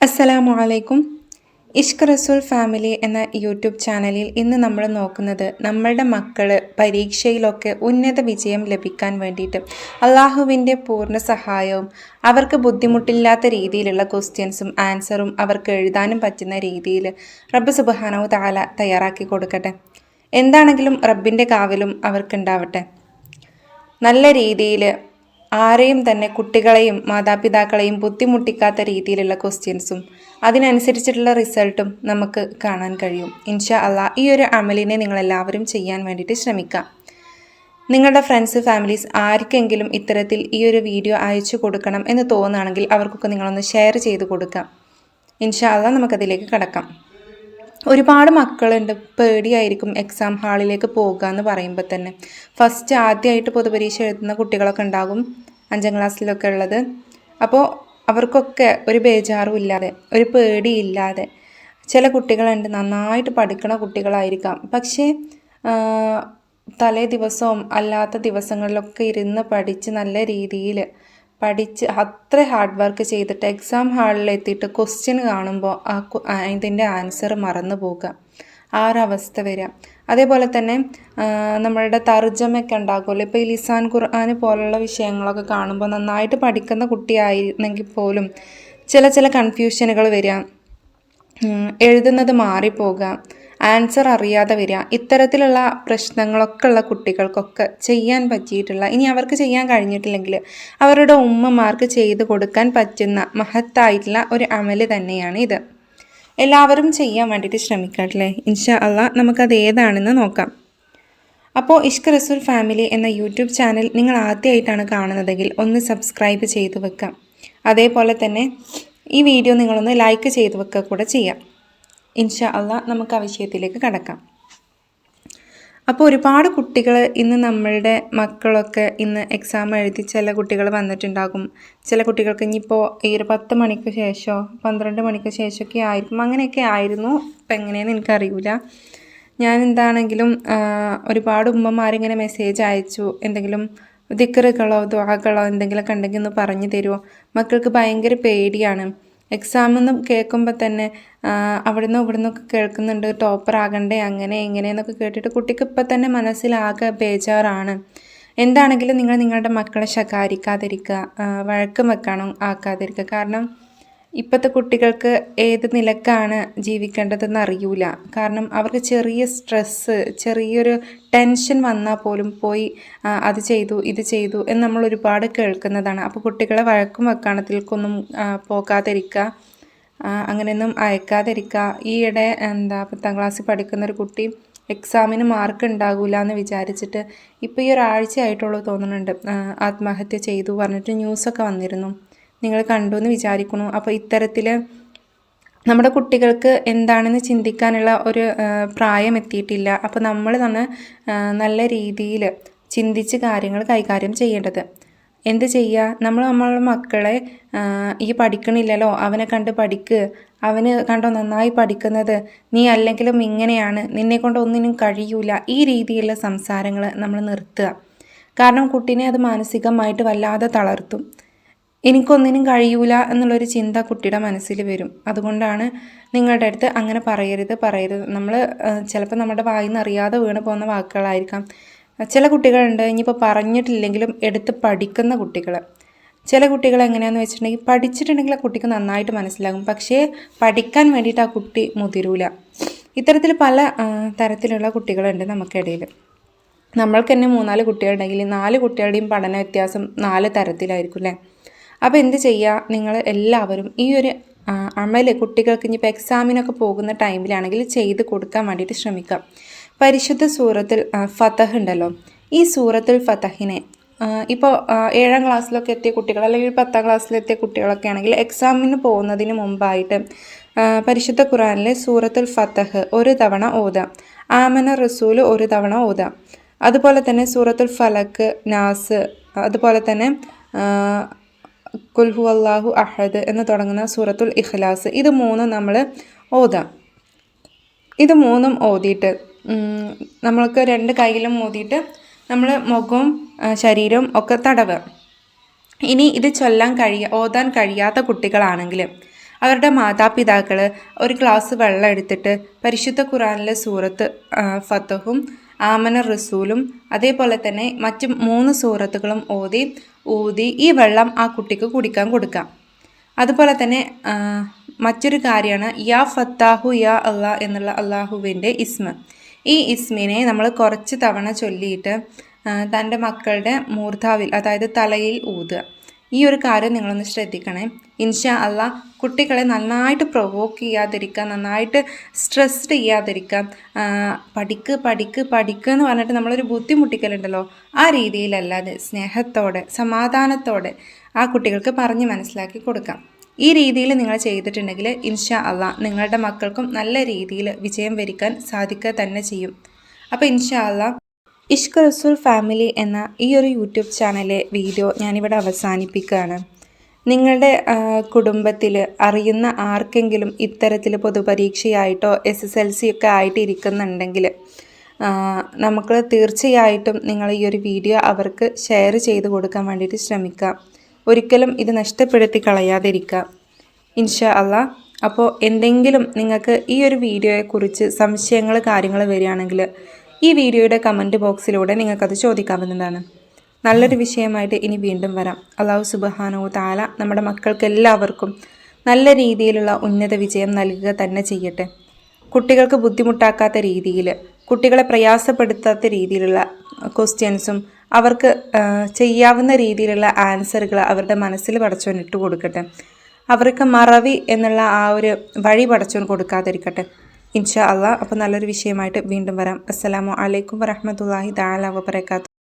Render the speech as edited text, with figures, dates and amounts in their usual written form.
അസ്സലാമു അലൈക്കും. ഇഷ്ക് റസൂൽ ഫാമിലി എന്ന യൂട്യൂബ് ചാനലിൽ ഇന്ന് നമ്മൾ നോക്കുന്നത് നമ്മളുടെ മക്കൾ പരീക്ഷയിലൊക്കെ ഉന്നത വിജയം ലഭിക്കാൻ വേണ്ടിയിട്ട് അള്ളാഹുവിൻ്റെ പൂർണ്ണ സഹായവും അവർക്ക് ബുദ്ധിമുട്ടില്ലാത്ത രീതിയിലുള്ള ക്വസ്റ്റ്യൻസും ആൻസറും അവർക്ക് എഴുതാനും പറ്റുന്ന രീതിയിൽ റബ്ബ് സുബ്ഹാനഹു തആല തയ്യാറാക്കി കൊടുക്കട്ടെ. എന്താണെങ്കിലും റബ്ബിൻ്റെ കാവലും അവർക്കുണ്ടാവട്ടെ. നല്ല രീതിയിൽ ആരെയും തന്നെ കുട്ടികളെയും മാതാപിതാക്കളെയും ബുദ്ധിമുട്ടിക്കാത്ത രീതിയിലുള്ള ക്വസ്റ്റ്യൻസും അതിനനുസരിച്ചിട്ടുള്ള റിസൾട്ടും നമുക്ക് കാണാൻ കഴിയും. ഇൻഷാ അള്ളാ ഈ ഒരു അമലിനെ നിങ്ങളെല്ലാവരും ചെയ്യാൻ വേണ്ടിയിട്ട് ശ്രമിക്കാം. നിങ്ങളുടെ ഫ്രണ്ട്സ് ഫാമിലീസ് ആർക്കെങ്കിലും ഇത്തരത്തിൽ ഈ ഒരു വീഡിയോ അയച്ചു കൊടുക്കണം എന്ന് തോന്നുകയാണെങ്കിൽ അവർക്കൊക്കെ നിങ്ങളൊന്ന് ഷെയർ ചെയ്ത് കൊടുക്കാം. ഇൻഷാ അള്ളാ നമുക്കതിലേക്ക് കടക്കാം. ഒരുപാട് മക്കളുണ്ട്, പേടിയായിരിക്കും എക്സാം ഹാളിലേക്ക് പോകുക എന്ന് പറയുമ്പോൾ തന്നെ. ഫസ്റ്റ് ആദ്യമായിട്ട് പൊതുപരീക്ഷ എഴുതുന്ന കുട്ടികളൊക്കെ ഉണ്ടാകും 5ാം ക്ലാസ്സിലൊക്കെ ഉള്ളത്. അപ്പോൾ അവർക്കൊക്കെ ഒരു ബേജാറും ഇല്ലാതെ ഒരു പേടിയില്ലാതെ ചില കുട്ടികളുണ്ട്, നന്നായിട്ട് പഠിക്കുന്ന കുട്ടികളായിരിക്കാം, പക്ഷേ തലേ ദിവസവും അല്ലാത്ത ദിവസങ്ങളിലൊക്കെ ഇരുന്ന് പഠിച്ച് നല്ല രീതിയിൽ പഠിച്ച് അത്ര ഹാർഡ് വർക്ക് ചെയ്തിട്ട് എക്സാം ഹാളിലെത്തിയിട്ട് ക്വസ്റ്റ്യൻ കാണുമ്പോൾ ഇതിൻ്റെ ആൻസർ മറന്നു പോകുക, ആ ഒരവസ്ഥ വരിക. അതേപോലെ തന്നെ നമ്മളുടെ തർജ്ജമയൊക്കെ ഉണ്ടാകുമല്ലോ, ഇപ്പോൾ ഈ ലിസാൻ ഖുർആൻ പോലുള്ള വിഷയങ്ങളൊക്കെ കാണുമ്പോൾ നന്നായിട്ട് പഠിക്കുന്ന കുട്ടിയായിരുന്നെങ്കിൽ പോലും ചില കൺഫ്യൂഷനുകൾ വരിക, എഴുതുന്നത് മാറിപ്പോകുക, ആൻസർ അറിയാതെ വരിക. ഇത്തരത്തിലുള്ള പ്രശ്നങ്ങളൊക്കെ ഉള്ള കുട്ടികൾക്കൊക്കെ ചെയ്യാൻ പറ്റിയിട്ടുള്ള, ഇനി അവർക്ക് ചെയ്യാൻ കഴിഞ്ഞിട്ടില്ലെങ്കിൽ അവരുടെ ഉമ്മമാർക്ക് ചെയ്തു കൊടുക്കാൻ പറ്റുന്ന മഹത്തായിട്ടുള്ള ഒരു അമല് തന്നെയാണ് ഇത്. എല്ലാവരും ചെയ്യാൻ വേണ്ടിയിട്ട് ശ്രമിക്കട്ടെ. ഇൻഷാ അള്ളാ നമുക്കത് ഏതാണെന്ന് നോക്കാം. അപ്പോൾ ഇഷ്ക് റസൂൽ ഫാമിലി എന്ന യൂട്യൂബ് ചാനൽ നിങ്ങൾ ആദ്യമായിട്ടാണ് കാണുന്നതെങ്കിൽ ഒന്ന് സബ്സ്ക്രൈബ് ചെയ്ത് വെക്കാം. അതേപോലെ തന്നെ ഈ വീഡിയോ നിങ്ങളൊന്ന് ലൈക്ക് ചെയ്ത് വെക്കുക കൂടെ ചെയ്യാം. ഇൻഷാ അള്ളാ നമുക്ക് ആ വിഷയത്തിലേക്ക് കടക്കാം. അപ്പോൾ ഒരുപാട് കുട്ടികൾ ഇന്ന് നമ്മളുടെ മക്കളൊക്കെ ഇന്ന് എക്സാം എഴുതി ചില കുട്ടികൾ വന്നിട്ടുണ്ടാകും. ചില കുട്ടികൾക്ക് ഇനിയിപ്പോൾ ഈ ഒരു 10 മണിക്ക് ശേഷമോ 12 മണിക്ക് ശേഷമൊക്കെ ആയിരിക്കും, അങ്ങനെയൊക്കെ ആയിരുന്നു. ഇപ്പം എങ്ങനെയെന്ന് എനിക്കറിയില്ല. ഞാൻ എന്താണെങ്കിലും ഒരുപാട് ഉമ്മമാരിങ്ങനെ മെസ്സേജ് അയച്ചു, എന്തെങ്കിലും ദിക്റുകളോ ദുആകളോ എന്തെങ്കിലുമൊക്കെ ഉണ്ടെങ്കിൽ ഒന്ന് പറഞ്ഞു തരുമോ, മക്കൾക്ക് ഭയങ്കര പേടിയാണ്. എക്സാമെന്ന് കേൾക്കുമ്പോൾ തന്നെ അവിടുന്ന് ഇവിടുന്നൊക്കെ കേൾക്കുന്നുണ്ട് ടോപ്പർ ആകണ്ടേ അങ്ങനെ ഇങ്ങനെയെന്നൊക്കെ കേട്ടിട്ട് കുട്ടിക്ക് ഇപ്പം തന്നെ മനസ്സിലാകെ ബേജാറാണ്. എന്താണെങ്കിലും നിങ്ങൾ നിങ്ങളുടെ മക്കളെ ശകാരിക്കാതിരിക്കുക, വഴക്കം വെക്കണം ആക്കാതിരിക്കുക. കാരണം ഇപ്പോഴത്തെ കുട്ടികൾക്ക് ഏത് നിലക്കാണ് ജീവിക്കേണ്ടതെന്ന് അറിയൂല. കാരണം അവർക്ക് ചെറിയ സ്ട്രെസ്സ്, ചെറിയൊരു ടെൻഷൻ വന്നാൽ പോലും പോയി അത് ചെയ്തു ഇത് ചെയ്തു എന്ന് നമ്മൾ ഒരുപാട് കേൾക്കുന്നതാണ്. അപ്പോൾ കുട്ടികളെ വഴക്കും വെക്കാണത്തിലേക്കൊന്നും പോകാതിരിക്കുക, അങ്ങനെയൊന്നും അയക്കാതിരിക്കുക. ഈയിടെ 10ാം ക്ലാസ്സിൽ പഠിക്കുന്നൊരു കുട്ടി എക്സാമിന് മാർക്ക് ഉണ്ടാകില്ല എന്ന് വിചാരിച്ചിട്ട് ഇപ്പോൾ ഈ ഒരാഴ്ചയായിട്ടുള്ളൂ തോന്നുന്നുണ്ട് ആത്മഹത്യ ചെയ്തു പറഞ്ഞിട്ട് ന്യൂസൊക്കെ വന്നിരുന്നു. നിങ്ങൾ കണ്ടു എന്ന് വിചാരിക്കുന്നു. അപ്പോൾ ഇത്തരത്തിൽ നമ്മുടെ കുട്ടികൾക്ക് എന്താണെന്ന് ചിന്തിക്കാനുള്ള ഒരു പ്രായം എത്തിയിട്ടില്ല. അപ്പോൾ നമ്മൾ തന്നെ നല്ല രീതിയിൽ ചിന്തിച്ച് കാര്യങ്ങൾ കൈകാര്യം ചെയ്യേണ്ടത്. എന്ത് ചെയ്യുക, നമ്മളുടെ മക്കളെ ഈ പഠിക്കണില്ലല്ലോ, അവനെ കണ്ട് പഠിക്ക്, അവന് കണ്ടോ നന്നായി പഠിക്കുന്നത്, നീ അല്ലെങ്കിലും ഇങ്ങനെയാണ്, നിന്നെക്കൊണ്ട് ഒന്നിനും കഴിയൂല, ഈ രീതിയിലുള്ള സംസാരങ്ങൾ നമ്മൾ നിർത്തുക. കാരണം കുട്ടീനെ അത് മാനസികമായിട്ട് വല്ലാതെ തളർത്തും. എനിക്കൊന്നിനും കഴിയൂല എന്നുള്ളൊരു ചിന്ത കുട്ടിയുടെ മനസ്സിൽ വരും. അതുകൊണ്ടാണ് നിങ്ങളുടെ അടുത്ത് അങ്ങനെ പറയരുത്. നമ്മൾ ചിലപ്പോൾ നമ്മുടെ വായിൽ നിന്ന് അറിയാതെ വീണ് പോകുന്ന വാക്കുകളായിരിക്കാം. ചില കുട്ടികളുണ്ട് ഇനിയിപ്പോൾ പറഞ്ഞിട്ടില്ലെങ്കിലും എടുത്ത് പഠിക്കുന്ന കുട്ടികൾ. ചില കുട്ടികൾ എങ്ങനെയാണെന്ന് വെച്ചിട്ടുണ്ടെങ്കിൽ പഠിച്ചിട്ടുണ്ടെങ്കിൽ ആ കുട്ടിക്ക് നന്നായിട്ട് മനസ്സിലാകും, പക്ഷേ പഠിക്കാൻ വേണ്ടിയിട്ട് ആ കുട്ടി മുതിരൂല. ഇത്തരത്തിൽ പല തരത്തിലുള്ള കുട്ടികളുണ്ട് നമുക്കിടയിൽ. നമ്മൾക്ക് തന്നെ 3-4 കുട്ടികളുണ്ടെങ്കിൽ 4 കുട്ടികളുടെയും പഠന വ്യത്യാസം 4 തരത്തിലായിരിക്കും അല്ലേ. അപ്പോൾ എന്ത് ചെയ്യുക, നിങ്ങൾ എല്ലാവരും ഈ ഒരു അമൽ കുട്ടികൾക്ക് ഇനിയിപ്പോൾ എക്സാമിനൊക്കെ പോകുന്ന ടൈമിലാണെങ്കിൽ ചെയ്ത് കൊടുക്കാൻ വേണ്ടിയിട്ട് ശ്രമിക്കുക. പരിശുദ്ധ സൂറത്തുൽ ഫതഹ് ഉണ്ടല്ലോ, ഈ സൂറത്തുൽ ഫതഹിനെ ഇപ്പോൾ 7ാം ക്ലാസ്സിലൊക്കെ എത്തിയ കുട്ടികൾ അല്ലെങ്കിൽ 10ാം ക്ലാസ്സിലെത്തിയ കുട്ടികളൊക്കെ ആണെങ്കിൽ എക്സാമിന് പോകുന്നതിന് മുമ്പായിട്ട് പരിശുദ്ധ ഖുർആനിലെ സൂറത്തുൽ ഫതഹ് ഒരു തവണ ഓതാം. ആമന റസൂൽ ഒരു തവണ ഓതാം. അതുപോലെ തന്നെ സൂറത്തുൽ ഫലക്ക്, നാസ്, അതുപോലെ തന്നെ ഖുൽ ഹുവല്ലാഹു അഹദ് എന്ന് തുടങ്ങുന്ന സൂറത്തുൽ ഇഖ്ലാസ്, ഇത് 3 നമ്മൾ ഓതാം. ഇത് 3 ഓതിയിട്ട് നമ്മൾക്ക് 2 കൈയിലും ഓതിയിട്ട് നമ്മൾ മുഖവും ശരീരവും ഒക്കെ തടവുക. ഇനി ഇത് ഓതാൻ കഴിയാത്ത കുട്ടികളാണെങ്കിൽ അവരുടെ മാതാപിതാക്കൾ ഒരു ഗ്ലാസ് വെള്ളം എടുത്തിട്ട് പരിശുദ്ധ ഖുറാനിലെ സൂറത്ത് ഫത്തഹും ആമന റസൂലും അതേപോലെ തന്നെ മറ്റ് 3 സൂറത്തുകളും ഊതി ഈ വെള്ളം ആ കുട്ടിക്ക് കുടിക്കാൻ കൊടുക്കാം. അതുപോലെ തന്നെ മറ്റൊരു കാര്യമാണ് യാ ഫത്താഹു യാ അള്ളാ എന്നുള്ള അള്ളാഹുവിൻ്റെ ഇസ്മ. ഈ ഇസ്മിനെ നമ്മൾ കുറച്ച് തവണ ചൊല്ലിയിട്ട് തൻ്റെ മക്കളുടെ മൂർധാവിൽ അതായത് തലയിൽ ഊതുക. ഈ ഒരു കാര്യം നിങ്ങളൊന്ന് ശ്രദ്ധിക്കണേ. ഇൻഷാ അള്ളാ കുട്ടികളെ നന്നായിട്ട് പ്രൊവോക്ക് ചെയ്യാതിരിക്കുക, നന്നായിട്ട് സ്ട്രെസ്ഡ് ചെയ്യാതിരിക്കുക. പഠിക്ക് എന്ന് പറഞ്ഞിട്ട് നമ്മളൊരു ബുദ്ധിമുട്ടിക്കലുണ്ടല്ലോ, ആ രീതിയിലല്ലാതെ സ്നേഹത്തോടെ സമാധാനത്തോടെ ആ കുട്ടികൾക്ക് പറഞ്ഞ് മനസ്സിലാക്കി കൊടുക്കാം. ഈ രീതിയിൽ നിങ്ങൾ ചെയ്തിട്ടുണ്ടെങ്കിൽ ഇൻഷാ അള്ളാ നിങ്ങളുടെ മക്കൾക്കും നല്ല രീതിയിൽ വിജയം വരിക്കാൻ സാധിക്കുക തന്നെ ചെയ്യും. അപ്പോൾ ഇൻഷാ അള്ളാ ഇഷ്ക് റസൂൽ ഫാമിലി എന്ന ഈ ഒരു യൂട്യൂബ് ചാനലിലെ വീഡിയോ ഞാനിവിടെ അവസാനിപ്പിക്കുകയാണ്. നിങ്ങളുടെ കുടുംബത്തിൽ അറിയുന്ന ആർക്കെങ്കിലും ഇത്തരത്തിൽ പൊതുപരീക്ഷയായിട്ടോ SSLC ഒക്കെ ആയിട്ട് ഇരിക്കുന്നുണ്ടെങ്കിൽ നമുക്ക് തീർച്ചയായിട്ടും നിങ്ങൾ ഈ ഒരു വീഡിയോ അവർക്ക് ഷെയർ ചെയ്ത് കൊടുക്കാൻ വേണ്ടിയിട്ട് ശ്രമിക്കുക. ഒരിക്കലും ഇത് നഷ്ടപ്പെടുത്തി കളയാതിരിക്കുക ഇൻഷാ അള്ളാ. അപ്പോൾ എന്തെങ്കിലും നിങ്ങൾക്ക് ഈ ഒരു വീഡിയോയെക്കുറിച്ച് സംശയങ്ങൾ കാര്യങ്ങൾ വരികയാണെങ്കിൽ ഈ വീഡിയോയുടെ കമൻറ്റ് ബോക്സിലൂടെ നിങ്ങൾക്കത് ചോദിക്കാവുന്നതാണ്. നല്ലൊരു വിഷയമായിട്ട് ഇനി വീണ്ടും വരാം. അല്ലാഹു സുബ്ഹാനഹു വ തആല നമ്മുടെ മക്കൾക്ക് എല്ലാവർക്കും നല്ല രീതിയിലുള്ള ഉന്നത വിജയം നൽകുക തന്നെ ചെയ്യട്ടെ. കുട്ടികൾക്ക് ബുദ്ധിമുട്ടാക്കാത്ത രീതിയിൽ, കുട്ടികളെ പ്രയാസപ്പെടുത്താത്ത രീതിയിലുള്ള ക്വസ്റ്റ്യൻസും അവർക്ക് ചെയ്യാവുന്ന രീതിയിലുള്ള ആൻസറുകൾ അവരുടെ മനസ്സിൽ പടച്ചോൻ ഇട്ട് കൊടുക്കട്ടെ. അവർക്ക് മറവി എന്നുള്ള ആ ഒരു വഴി പടച്ചോൻ കൊടുക്കാതിരിക്കട്ടെ ഇൻഷാ അള്ളാ. അപ്പോൾ നല്ലൊരു വിഷയമായിട്ട് വീണ്ടും വരാം. അസ്സലാമു അലൈക്കും വറഹ്മത്തുള്ളാഹി തആല വബറകാതുഹു.